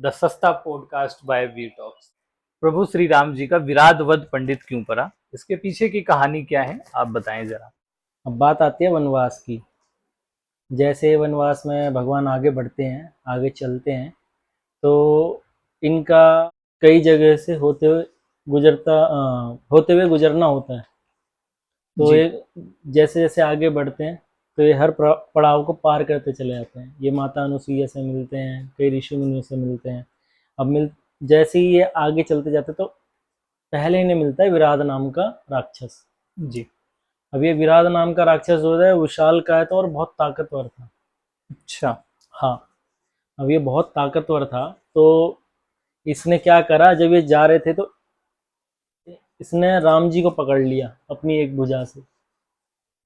The सस्ता podcast bye we talks. प्रभु श्री राम जी का विराट वध पंडित क्यों पड़ा, इसके पीछे की कहानी क्या है, आप बताएं जरा। अब बात आती है वनवास की। जैसे वनवास में भगवान आगे बढ़ते हैं, आगे चलते हैं, तो इनका कई जगह से होते हुए गुजरना होता है। तो जी। ये जैसे जैसे आगे बढ़ते हैं, तो ये हर पड़ाव को पार करते चले जाते हैं। ये माता अनुसुईया से मिलते हैं, कई ऋषि मुनियों से मिलते हैं। अब जैसे ही ये आगे चलते जाते, तो पहले इन्हें मिलता है विराट नाम का राक्षस। जी। अब ये विराट नाम का राक्षस जो है विशाल काय था और बहुत ताकतवर था। अच्छा। हाँ, अब ये बहुत ताकतवर था। तो इसने क्या करा, जब ये जा रहे थे तो इसने राम जी को पकड़ लिया अपनी एक भुजा से।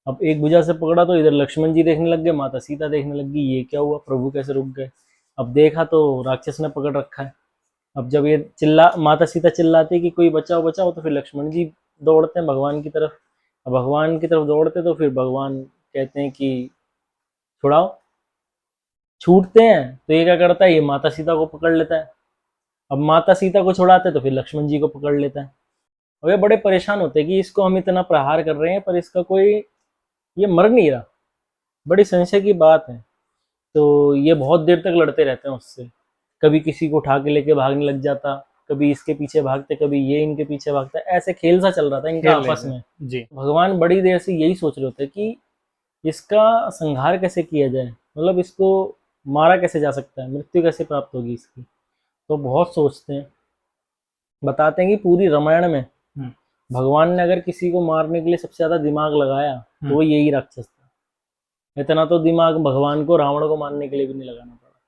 अब एक भुजा से पकड़ा तो इधर लक्ष्मण जी देखने लग गए, माता सीता देखने लग गई, ये क्या हुआ, प्रभु कैसे रुक गए। अब देखा तो राक्षस ने पकड़ रखा है। अब जब ये माता सीता चिल्लाती है कि कोई बचाओ बचाओ, तो फिर लक्ष्मण जी दौड़ते हैं भगवान की तरफ। अब भगवान की तरफ दौड़ते तो फिर भगवान कहते हैं कि छुड़ाओ। छूटते हैं तो ये क्या करता है, ये माता सीता को पकड़ लेता है। अब माता सीता को छुड़ाते तो फिर लक्ष्मण जी को पकड़ लेता है। अब ये बड़े परेशान होते हैं कि इसको हम इतना प्रहार कर रहे हैं, पर इसका कोई, ये मर नहीं रहा। बड़ी संशय की बात है। तो ये बहुत देर तक लड़ते रहते हैं उससे। कभी किसी को उठा के लेके भागने लग जाता, कभी इसके पीछे भागते, कभी ये इनके पीछे भागता। ऐसे खेल सा चल रहा था इनका खेल आपस लेते। में। जी। भगवान बड़ी देर से यही सोच रहे होते कि इसका संहार कैसे किया जाए, मतलब इसको मारा कैसे जा सकता है, मृत्यु कैसे प्राप्त होगी इसकी। तो बहुत सोचते हैं। बताते हैं कि पूरी रामायण में हम्म। भगवान ने अगर किसी को मारने के लिए सबसे ज्यादा दिमाग लगाया, तो हम्म। वो यही राक्षस था। इतना तो दिमाग भगवान को रावण को मारने के लिए भी नहीं लगाना पड़ा।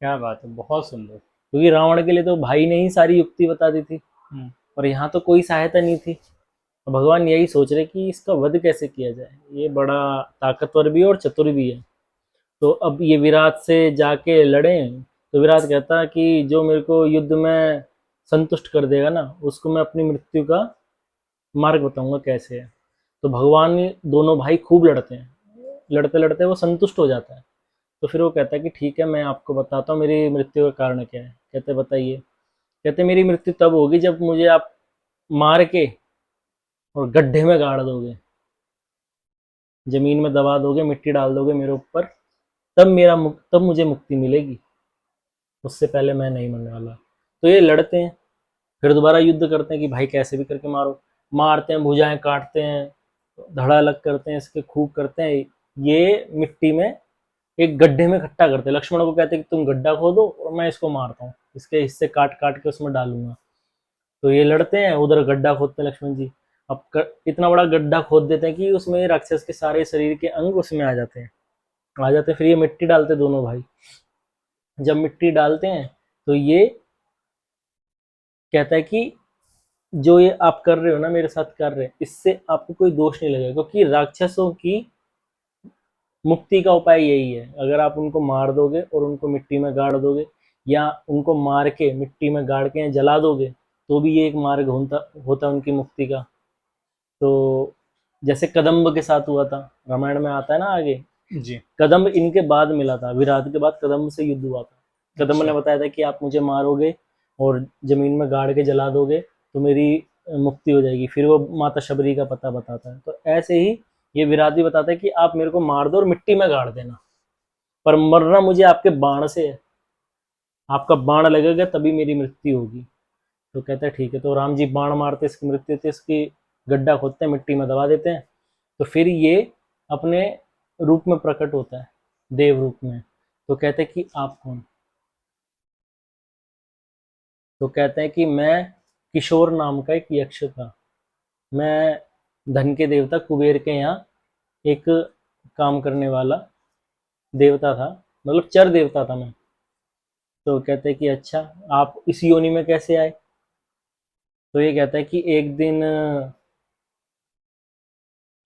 क्या बात है, बहुत सुंदर। क्योंकि रावण के लिए तो भाई ने ही सारी युक्ति बता दी थी, हम्म। और यहाँ तो कोई सहायता नहीं थी। तो भगवान यही सोच रहे कि इसका वध कैसे किया जाए, ये बड़ा ताकतवर भी है और चतुर भी है। तो अब ये विराट से जाके लड़े। तो विराट कहता कि जो मेरे को युद्ध में संतुष्ट कर देगा ना, उसको मैं अपनी मृत्यु का मार्ग बताऊंगा कैसे है। तो भगवान, दोनों भाई खूब लड़ते हैं। लड़ते लड़ते वो संतुष्ट हो जाता है। तो फिर वो कहता है कि ठीक है, मैं आपको बताता हूँ मेरी मृत्यु का कारण क्या है। कहते बताइए। कहते मेरी मृत्यु तब होगी जब मुझे आप मार के और गड्ढे में गाड़ दोगे, जमीन में दबा दोगे, मिट्टी डाल दोगे मेरे ऊपर। तब मुझे मुक्ति मिलेगी। उससे पहले मैं नहीं मरने वाला। तो ये लड़ते हैं, फिर दोबारा युद्ध करते हैं कि भाई कैसे भी करके मारो। मारते हैं, भुजाएं काटते हैं, धड़ा अलग करते हैं, इसके खूब करते हैं। ये मिट्टी में एक गड्ढे में इकट्ठा करते हैं। लक्ष्मण को कहते हैं कि तुम गड्ढा खोदो और मैं इसको मारता हूँ, इसके हिस्से काट काट के उसमें डालूंगा। तो ये लड़ते हैं, उधर गड्ढा खोदते हैं लक्ष्मण जी। अब इतना बड़ा गड्ढा खोद देते हैं कि उसमें राक्षस के सारे शरीर के अंग उसमें आ जाते हैं। फिर ये मिट्टी डालते दोनों भाई। जब मिट्टी डालते हैं, तो ये कहता है कि जो ये आप कर रहे हो ना, मेरे साथ कर रहे हैं, इससे आपको कोई दोष नहीं लगेगा, क्योंकि राक्षसों की मुक्ति का उपाय यही है। अगर आप उनको मार दोगे और उनको मिट्टी में गाड़ दोगे, या उनको मार के मिट्टी में गाड़ के जला दोगे, तो भी ये एक मार्ग होता होता है उनकी मुक्ति का। तो जैसे कदम्ब के साथ हुआ था, रामायण में आता है ना आगे। जी। कदम्ब इनके बाद मिला था, विराट के बाद कदम्ब से युद्ध हुआ था। कदम्ब ने अच्छा। बताया था कि आप मुझे मारोगे और जमीन में गाड़ के जला दोगे, तो मेरी मुक्ति हो जाएगी। फिर वो माता शबरी का पता बताता है। तो ऐसे ही ये विराट भी बताता है कि आप मेरे को मार दो और मिट्टी में गाड़ देना, पर मरना मुझे आपके बाण से है। आपका बाण लगेगा तभी मेरी मृत्यु होगी। तो कहता है ठीक है। तो राम जी बाण मारते, इसकी मृत्यु होती है, इसकी गड्ढा खोदते हैं, मिट्टी में दबा देते हैं। तो फिर ये अपने रूप में प्रकट होता है, देव रूप में। तो कहते हैं कि आप कौन। तो कहते हैं कि मैं किशोर नाम का एक यक्ष था। मैं धन के देवता कुबेर के यहाँ एक काम करने वाला देवता था, मतलब चर देवता था मैं। तो कहते हैं कि अच्छा, आप इस योनि में कैसे आए। तो ये कहता है कि एक दिन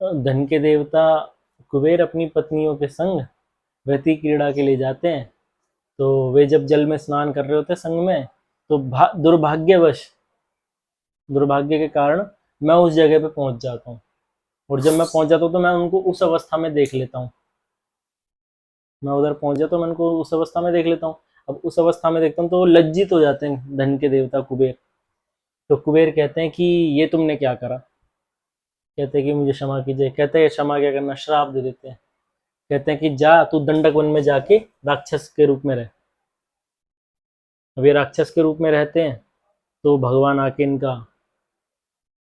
धन के देवता कुबेर अपनी पत्नियों के संग रति क्रीड़ा के लिए जाते हैं। तो वे जब जल में स्नान कर रहे होते संग में, तो दुर्भाग्य के कारण मैं उस जगह पे पहुंच जाता हूँ। और जब मैं पहुंच जाता हूँ, तो मैं उनको उस अवस्था में देख लेता हूँ। मैं उधर पहुंच जाता हूँ, मैं उनको उस अवस्था में देख लेता हूँ। अब उस अवस्था में देखता हूँ तो वो लज्जित हो जाते हैं धन के देवता कुबेर। तो कुबेर कहते हैं कि ये तुमने क्या करा। कहते हैं कि मुझे क्षमा कीजिए। कहते हैं क्षमा क्या करना, श्राप दे देते हैं। कहते हैं कि जा तू दंडक वन में जाके राक्षस के रूप में रह। अब ये राक्षस के रूप में रहते हैं तो भगवान आके इनका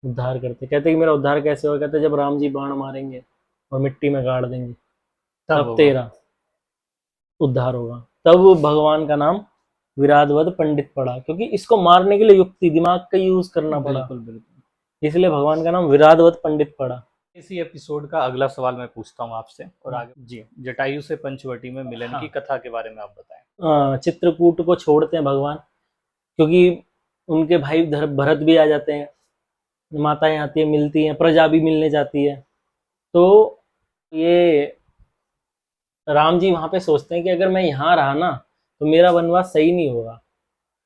उद्धार करते। कहते हैं कि मेरा उद्धार कैसे होगा। कहते हैं जब राम जी बाण मारेंगे और मिट्टी में गाड़ देंगे तब तब होगा। तेरा उद्धार होगा। तब भगवान का नाम विराधवद पंडित पड़ा, क्योंकि इसको मारने के लिए युक्ति दिमाग का यूज करना पड़ा, बिल्कुल बिल्कुल। इसलिए भगवान का नाम विराधवद पंडित पड़ा। इसी एपिसोड का अगला सवाल मैं पूछता हूँ आपसे, और आगे जी जटायु से पंचवटी में मिलन हाँ। की कथा के बारे में आप बताएं। चित्रकूट को छोड़ते हैं भगवान, क्योंकि उनके भाई भरत भी आ जाते हैं, माताएं आती है, मिलती हैं, प्रजा भी मिलने जाती है। तो ये राम जी वहां पे सोचते हैं कि अगर मैं यहाँ रहा ना तो मेरा वनवास सही नहीं होगा,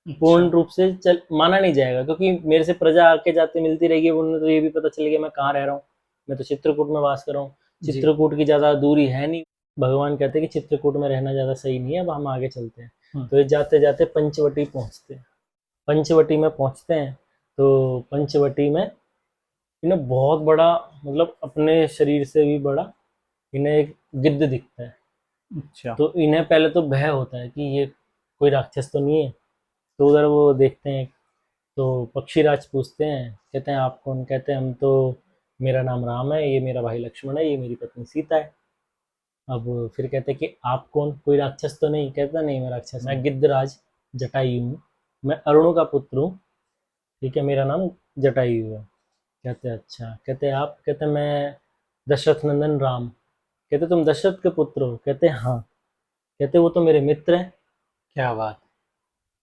पूर्ण रूप से चल माना नहीं जाएगा, क्योंकि मेरे से प्रजा आके जाते मिलती रहेगी, उन्हें तो ये भी पता चलेगा मैं कहाँ रह रहा हूँ। मैं तो चित्रकूट में वास कर रहा हूँ, जी। चित्रकूट की ज्यादा दूरी है नहीं। भगवान कहते हैं कि चित्रकूट में रहना ज्यादा सही नहीं है, अब हम आगे चलते हैं। तो ये जाते जाते पंचवटी पहुंचते हैं। पंचवटी में पहुंचते हैं तो पंचवटी में इन्हें बहुत बड़ा, मतलब अपने शरीर से भी बड़ा इन्हें एक गिद्ध दिखता है। अच्छा। तो इन्हें पहले तो भय होता है कि ये कोई राक्षस तो नहीं है। तो उधर वो देखते हैं तो पक्षीराज पूछते हैं, कहते हैं आप कौन। कहते हैं हम तो, मेरा नाम राम है, ये मेरा भाई लक्ष्मण है, ये मेरी पत्नी सीता है। अब फिर कहते हैं कि आप कौन, कोई राक्षस तो नहीं। कहता नहीं मैं राक्षस, मैं गिद्धराज जटायु हूँ, मैं अरुण का पुत्र हूँ, ठीक है, मेरा नाम जटायु है। कहते हैं अच्छा। कहते हैं आप। कहते हैं मैं दशरथ नंदन राम। कहते तुम दशरथ के पुत्र हो। कहते हैं हाँ। कहते वो तो मेरे मित्र हैं। क्या बात।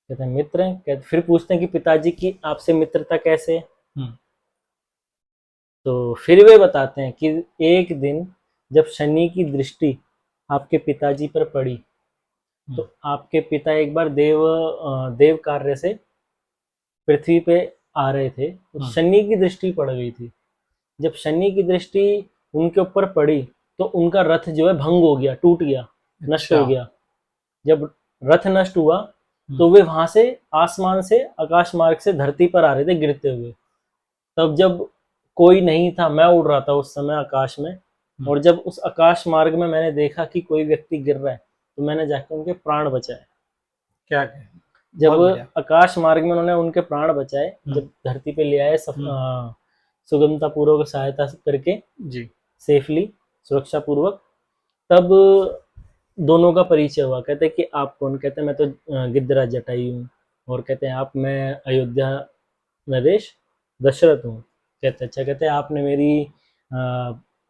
कहते हैं मित्र हैं। कहते फिर पूछते हैं कि पिताजी की आपसे मित्रता कैसे है। हम्म। तो फिर वे बताते हैं कि एक दिन जब शनि की दृष्टि आपके पिताजी पर पड़ी तो आपके पिता एक बार देव कार्य से पृथ्वी पे आ रहे थे, तो शनि की दृष्टि पड़ गई थी। जब शनि की दृष्टि उनके ऊपर पड़ी तो उनका रथ जो है भंग हो गया, टूट गया, नष्ट हो गया। जब रथ नष्ट हुआ तो वे वहां से आसमान से, आकाश मार्ग से धरती पर आ रहे थे गिरते हुए। तब जब कोई नहीं था, मैं उड़ रहा था उस समय आकाश में, और जब उस आकाश मार्ग में मैंने देखा कि कोई व्यक्ति गिर रहा है तो मैंने जाकर उनके प्राण बचाए। क्या जब आकाश मार्ग में उन्होंने उनके प्राण बचाए, जब धरती पे ले आए सुगमता पूर्वक सहायता करके जी सेफली, सुरक्षा पूर्वक, तब दोनों का परिचय हुआ। कहते हैं कि आप कौन। कहते हैं मैं तो गिद्धराज जटायु हूँ। और कहते हैं आप, मैं अयोध्या नरेश दशरथ हूँ। कहते अच्छा। कहते हैं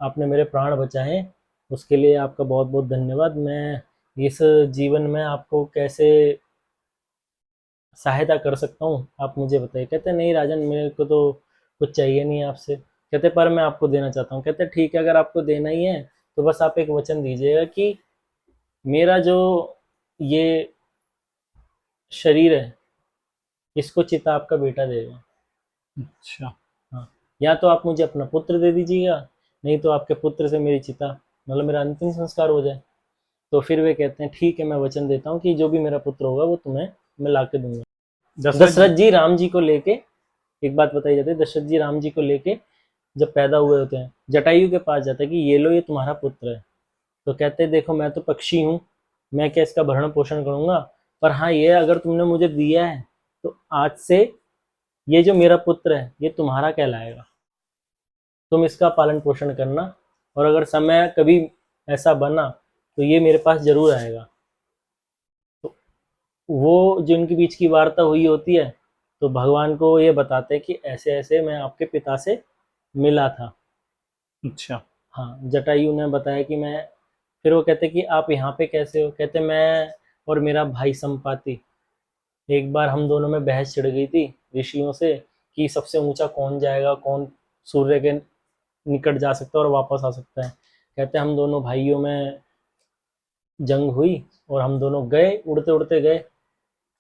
आपने मेरे प्राण बचाए, उसके लिए आपका बहुत बहुत धन्यवाद। मैं इस जीवन में आपको कैसे सहायता कर सकता हूँ आप मुझे बताइए। कहते नहीं राजन, मेरे को तो कुछ चाहिए नहीं आपसे। कहते पर मैं आपको देना चाहता हूँ। कहते ठीक है, अगर आपको देना ही है तो बस आप एक वचन दीजिएगा कि मेरा जो ये शरीर है इसको चिता आपका बेटा देगा। अच्छा। हाँ, या तो आप मुझे अपना पुत्र दे दीजिएगा, नहीं तो आपके पुत्र से मेरी चिता, मतलब मेरा अंतिम संस्कार हो जाए। तो फिर वे कहते हैं ठीक है, मैं वचन देता हूँ कि जो भी मेरा पुत्र होगा वो तुम्हें मैं ला के दूंगा। दशरथ जी राम जी को लेके, एक बात बताई जाती है, दशरथ जी राम जी को लेके जब पैदा हुए होते हैं जटायु के पास जाता है कि ये लो, ये तुम्हारा पुत्र है। तो कहते हैं देखो मैं तो पक्षी हूँ, मैं क्या इसका भरण पोषण करूंगा, पर हाँ ये अगर तुमने मुझे दिया है तो आज से ये जो मेरा पुत्र है ये तुम्हारा कहलाएगा, तुम इसका पालन पोषण करना, और अगर समय कभी ऐसा बना तो ये मेरे पास जरूर आएगा। तो वो जो इनके बीच की वार्ता हुई होती है तो भगवान को ये बताते हैं कि ऐसे ऐसे मैं आपके पिता से मिला था। अच्छा। हाँ, जटायु ने बताया कि मैं, फिर वो कहते कि आप यहाँ पे कैसे हो। कहते मैं और मेरा भाई संपाति, एक बार हम दोनों में बहस छिड़ गई थी ऋषियों से कि सबसे ऊंचा कौन जाएगा, कौन सूर्य के निकट जा सकता है और वापस आ सकता है। कहते हम दोनों भाइयों में जंग हुई और हम दोनों गए, उड़ते उड़ते गए।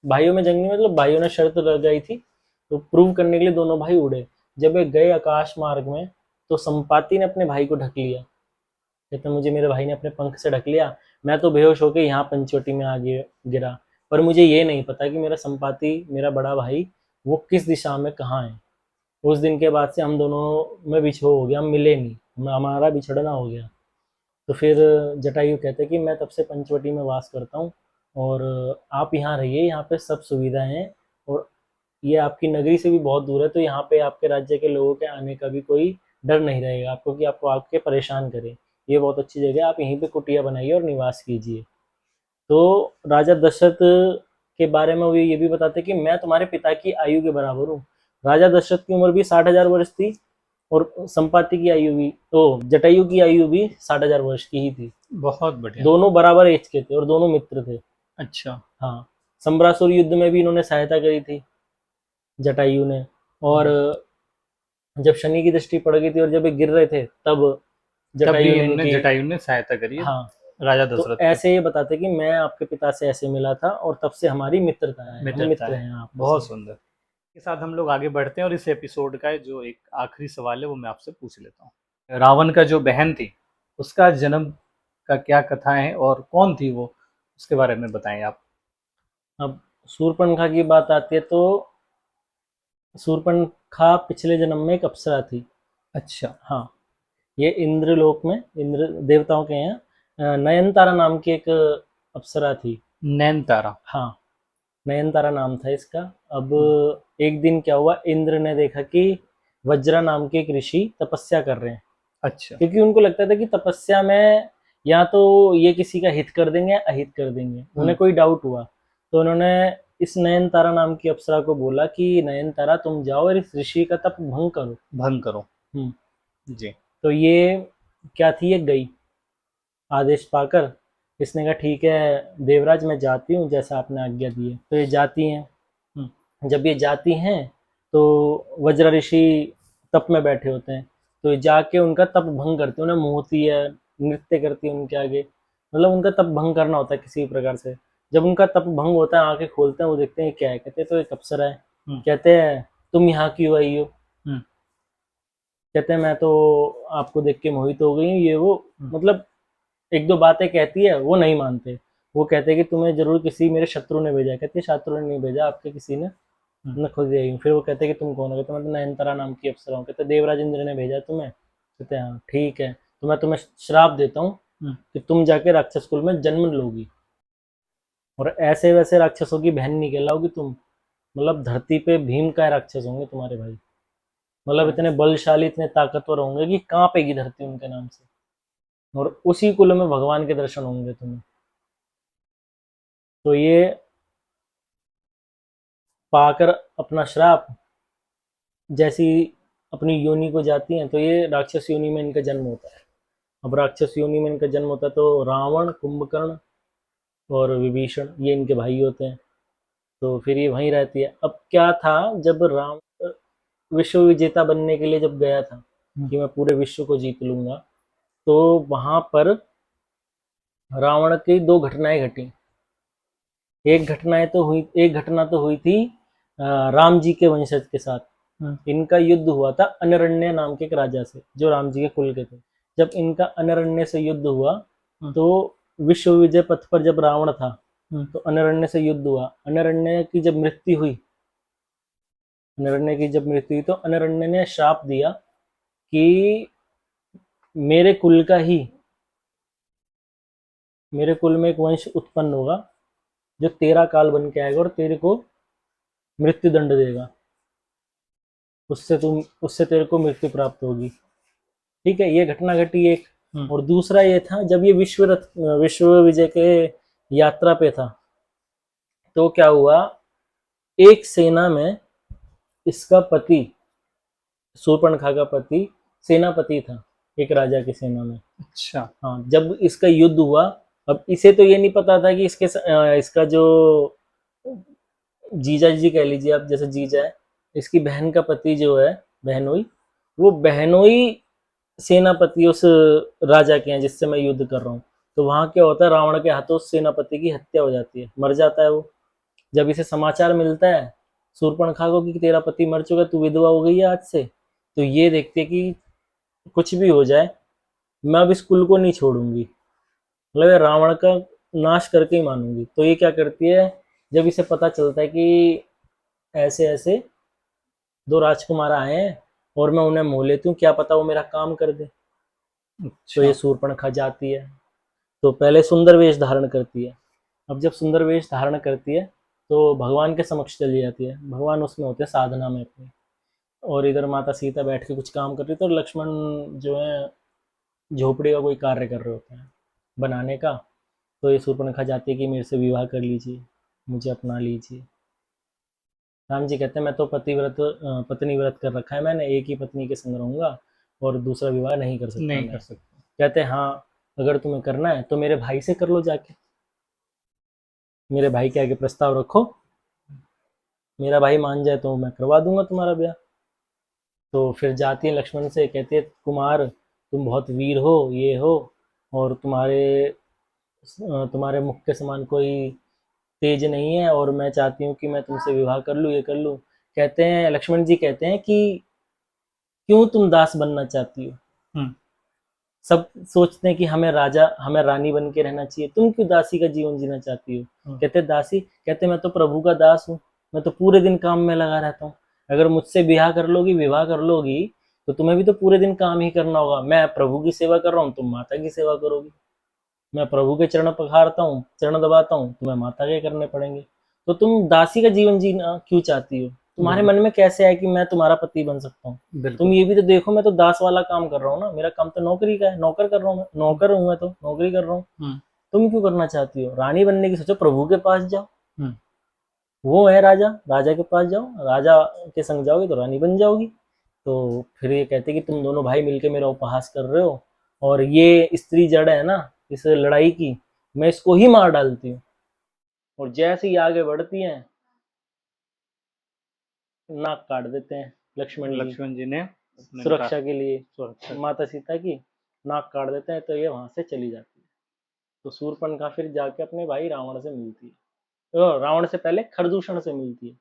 भाइयों में जंग नहीं, मतलब भाइयों ने शर्त लगाई थी तो प्रूव करने के लिए दोनों भाई उड़े। जब वे गए आकाश मार्ग में तो संपाति ने अपने भाई को ढक लिया। कहते मुझे मेरे भाई ने अपने पंख से ढक लिया, मैं तो बेहोश होकर यहाँ पंचवटी में आ गिरा। पर मुझे ये नहीं पता कि मेरा संपाति, मेरा बड़ा भाई, वो किस दिशा में कहाँ है। उस दिन के बाद से हम दोनों में बिछो हो गया, हम मिले नहीं, हमारा बिछड़ना हो गया। तो फिर जटायु कहते कि मैं तब से पंचवटी में वास करता हूँ और आप यहाँ रहिए, यहाँ पे सब सुविधाएं हैं और ये आपकी नगरी से भी बहुत दूर है, तो यहाँ पे आपके राज्य के लोगों के आने का भी कोई डर नहीं रहेगा आपको कि आपको आके परेशान करे। ये बहुत अच्छी जगह है, आप यहीं पे कुटिया बनाइए और निवास कीजिए। तो राजा दशरथ के बारे में वो ये भी बताते कि मैं तुम्हारे पिता की आयु के बराबर हूँ। राजा दशरथ की उम्र भी 60,000 वर्ष थी और संपाति की आयु भी, तो जटायु की आयु भी 60,000 वर्ष की ही थी। बहुत बढ़िया। दोनों बराबर एज के थे और दोनों मित्र थे। अच्छा। हाँ, संबरासुर युद्ध में भी इन्होंने सहायता करी थी जटायु ने। और जब शनि की दृष्टि पड़ गई थी और जब ये गिर रहे थे तब तब भी जटायु ने इनने इनकी, जटायु ने सहायता करी है हाँ, राजा तो दशरथ की। ऐसे ये बताते कि मैं आपके पिता से ऐसे मिला था और तब से हमारी मित्रता है, हम मित्रता मित्र है। हैं आपस बहुत में। सुंदर। के साथ हम लोग आगे बढ़ते हैं और इस एपिसोड का जो एक आखिरी सवाल है वो मैं आपसे पूछ लेता हूँ। रावण का जो बहन थी उसका जन्म का क्या कथा है और कौन थी वो, उसके बारे में बताएं आप। अब शूर्पणखा की बात आती है तो शूर्पणखा पिछले जन्म में एक अप्सरा थी। अच्छा। हाँ, ये इंद्रलोक में, इंद्र देवताओं के यहाँ नयनतारा नाम की एक अप्सरा थी। नैनतारा। हाँ, नयनतारा नाम था इसका। अब एक दिन क्या हुआ, इंद्र ने देखा कि वज्रा नाम के एक ऋषि तपस्या कर रहे हैं, अच्छा। क्योंकि उनको लगता था कि तपस्या में या तो ये किसी का हित कर देंगे या अहित कर देंगे, उन्हें कोई डाउट हुआ। तो उन्होंने इस नयनतारा नाम की अप्सरा को बोला कि नयनतारा तुम जाओ और इस ऋषि का तप भंग करो। भंग करो। हम्म, जी। तो ये क्या थी, ये गई आदेश पाकर। इसने कहा ठीक है देवराज मैं जाती हूँ, जैसा आपने आज्ञा दी है। तो ये जाती हैं। जब ये जाती हैं तो वज्र ऋषि तप में बैठे होते हैं, तो ये जाके उनका तप भंग करती है, उन्हें मोहती है, नृत्य करती है उनके आगे। मतलब उनका तप भंग करना होता है किसी भी प्रकार से। जब उनका तप भंग होता है, आंखें खोलते हैं, वो देखते हैं क्या है, कहते हैं तो एक अप्सरा है। कहते हैं तुम यहाँ क्यों आई हो। कहते हैं मैं तो आपको देख के मोहित हो गई हूँ, ये वो, मतलब एक दो बातें कहती है, वो नहीं मानते। वो कहते हैं कि तुम्हें जरूर किसी मेरे शत्रु ने भेजा है। कहती है शत्रु ने नहीं भेजा, आपके किसी ने, मैं खुद आई हूँ। फिर वो कहते हैं कि तुम कौन हो। कहते हैं मैं तो नयनतारा नाम की अप्सरा हूँ। कहते हैं देवराज इंद्र ने भेजा तुम्हें। कहते हैं हाँ ठीक है, तो मैं तुम्हें श्राप देता हूँ कि तुम जाके राक्षस कुल में जन्म लोगी और ऐसे वैसे राक्षसों की बहन निकलाओगी तुम। मतलब धरती पे भीम का राक्षस होंगे तुम्हारे भाई, मतलब इतने बलशाली, इतने ताकतवर होंगे कि कांपेगी धरती उनके नाम से, और उसी कुल में भगवान के दर्शन होंगे तुम्हें। तो ये पाकर अपना श्राप जैसी अपनी योनि को जाती हैं, तो ये राक्षस योनि में इनका जन्म होता है। अब राक्षस योनि में इनका जन्म होता है तो रावण, कुंभकर्ण और विभीषण ये इनके भाई होते हैं। तो फिर ये वहीं रहती है। अब क्या था, जब राम विश्व विजेता बनने के लिए जब गया था कि मैं पूरे विश्व को जीत लूंगा, तो वहां पर रावण की दो घटनाएं घटी। एक घटना तो हुई थी राम जी के वंशज के साथ। इनका युद्ध हुआ था अनरण्य नाम के एक राजा से, जो राम जी के कुल के थे। जब इनका अनरण्य से युद्ध हुआ तो विश्व विजय पथ पर जब रावण था तो अनरण्य से युद्ध हुआ। अनरण्य की जब मृत्यु हुई, तो अनरण्य ने श्राप दिया कि मेरे कुल का ही, मेरे कुल में एक वंश उत्पन्न होगा जो तेरा काल बन के आएगा और तेरे को मृत्यु दंड देगा, उससे तेरे को मृत्यु प्राप्त होगी। ठीक है, ये घटना घटी एक। और दूसरा ये था, जब ये विश्व विजय के यात्रा पे था तो क्या हुआ, एक सेना में इसका पति, शूर्पणखा का पति सेनापति था एक राजा की सेना में। अच्छा। हाँ, जब इसका युद्ध हुआ, अब इसे तो ये नहीं पता था कि इसका जो जीजा जी कह लीजिए आप, जैसे जीजा है, इसकी बहन का पति जो है बहनोई, वो बहनोई सेनापति उस राजा के हैं जिससे मैं युद्ध कर रहा हूँ। तो वहां क्या होता है, रावण के हाथों उस सेनापति की हत्या हो जाती है, मर जाता है वो। जब इसे समाचार मिलता है शूर्पणखा को कि तेरा पति मर चुका, तू विधवा हो गई है आज से, तो ये देखती है कि कुछ भी हो जाए मैं अब इस कुल को नहीं छोड़ूंगी, मतलब रावण का नाश करके ही मानूंगी। तो ये क्या करती है, जब इसे पता चलता है कि ऐसे ऐसे दो राजकुमार आए हैं और मैं उन्हें मोह लेती हूँ, क्या पता वो मेरा काम कर दे। तो अच्छा। ये शूर्पणखा जाती है, तो पहले सुंदर वेश धारण करती है। अब जब सुंदर वेश धारण करती है तो भगवान के समक्ष चली जाती है। भगवान उसमें होते हैं साधना में अपनी, और इधर माता सीता बैठ के कुछ काम कर रही थी, और लक्ष्मण जो है झोपड़ी का कोई कार्य कर रहे होते हैं बनाने का। तो ये शूर्पणखा जाती है कि मेरे से विवाह कर लीजिए, मुझे अपना लीजिए। राम जी कहते हैं मैं तो पत्नी व्रत कर रखा है मैंने, एक ही पत्नी के संग रहूंगा और दूसरा विवाह नहीं कर सकता नहीं मैं। कर सकते। कहते हैं हाँ, अगर तुम्हें करना है तो मेरे भाई से कर लो जाके, मेरे भाई के आगे प्रस्ताव रखो, मेरा भाई मान जाए तो मैं करवा दूंगा तुम्हारा ब्याह। तो फिर जाती है लक्ष्मण से, कहती है कुमार तुम बहुत वीर हो, ये हो, और तुम्हारे मुख के समान कोई तेज नहीं है, और मैं चाहती हूँ कि मैं तुमसे विवाह कर लूँ, ये कर लूँ। कहते हैं लक्ष्मण जी कहते हैं कि क्यों तुम दास बनना चाहती हो? हम्म। सब सोचते हैं कि हमें रानी बन के रहना चाहिए, तुम क्यों दासी का जीवन जीना चाहती हो? हम्म। कहते दासी, कहते मैं तो प्रभु का दास हूँ, मैं तो पूरे दिन काम में लगा रहता हूँ। अगर मुझसे विवाह कर लोगी तो तुम्हें भी तो पूरे दिन काम ही करना होगा। मैं प्रभु की सेवा कर रहा हूँ, तुम माता की सेवा करोगी। मैं प्रभु के चरण पखारता हूँ, चरण दबाता हूँ, तुम्हें माता के करने पड़ेंगे। तो तुम दासी का जीवन जीना क्यों चाहती हो? तुम्हारे मन बिल्कुल। में कैसे है कि मैं तुम्हारा पति बन सकता हूँ? तुम बिल्कुल। ये भी तो देखो, मैं तो दास वाला काम कर रहा हूँ ना, मेरा काम तो नौकरी का है, नौकर कर रहा हूँ, मैं नौकर हूँ, मैं तो नौकरी कर रहा हूँ। हम्म। तुम क्यों करना चाहती हो? रानी बनने की सोचो, प्रभु के पास जाओ, हम्म। वो है राजा, राजा के पास जाओ, राजा के संग जाओगे तो रानी बन जाओगी। तो फिर ये कहते कि तुम दोनों भाई मिलके मेरा उपहास कर रहे हो, और ये स्त्री जड़ है ना इस लड़ाई की, मैं इसको ही मार डालती हूँ। और जैसे ही आगे बढ़ती हैं, नाक काट देते हैं लक्ष्मण जी, लक्ष्मण जी ने अपने का सुरक्षा के लिए सुरक्षा। माता सीता की नाक काट देते हैं, तो ये वहां से चली जाती है। तो शूर्पणखा फिर जाके अपने भाई रावण से मिलती है, तो रावण से पहले खरदूषण से मिलती है,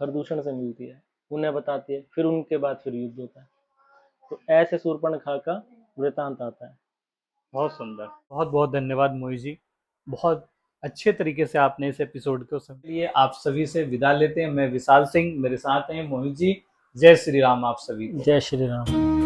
खरदूषण से मिलती है, उन्हें बताती है, फिर उनके बाद फिर युद्ध होता है। तो ऐसे शूर्पणखा का वृतांत आता है। बहुत सुंदर। बहुत बहुत धन्यवाद मोहित जी। बहुत अच्छे तरीके से आपने इस एपिसोड को समझ लिए। आप सभी से विदा लेते हैं। मैं विशाल सिंह, मेरे साथ हैं मोहित जी। जय श्री राम आप सभी को। जय श्री राम।